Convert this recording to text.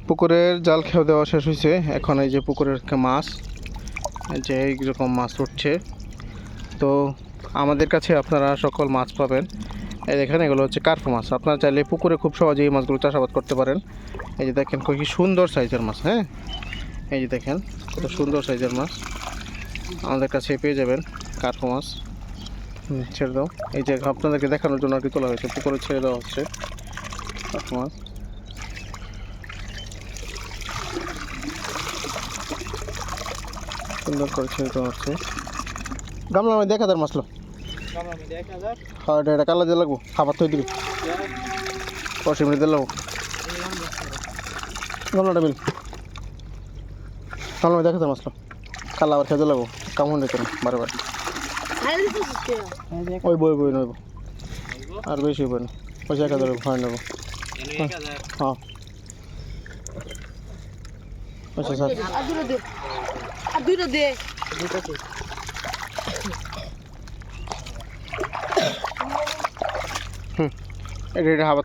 পুকুরের জাল খেয়ে দেওয়া শেষ হয়েছে। এখন এই যে পুকুরের মাছ, যে এইরকম মাছ উঠছে। তো আমাদের কাছে আপনারা সকল মাছ পাবেন। এই দেখেন, এগুলো হচ্ছে কার্পু মাছ। আপনারা চাইলে পুকুরে খুব সহজেই এই মাছগুলো চাষাবাদ করতে পারেন। এই যে দেখেন কি সুন্দর সাইজের মাছ। হ্যাঁ, এই যে দেখেন কত সুন্দর সাইজের মাছ আমাদের কাছে পেয়ে যাবেন। কার্পু মাছ ছেড়ে দাও। এই যে আপনাদেরকে দেখানোর জন্য আর কি তোলা হয়েছে, পুকুরে ছেড়ে দেওয়া হচ্ছে কার্পু মাছ। সুন্দর করে ছেড়ে দেওয়া হচ্ছে। গামলা আমি 1000 মাছলো। হ্যাঁ, এটা কালা দিয়ে লাগবো, খাবার তো দিবি 10 মিনিট দিয়ে লাগবো। গামলাটা মিল গামলা 1000 মাছলো, কালা আবার খেতে লাগবো। কেমন রেখে না বারে বারে ওই বই বই নেবো, আর বেশি বই না, ওই 1000 ভয় নেবো। হ্যাঁ আচ্ছা স্যার, এটা হাওয়া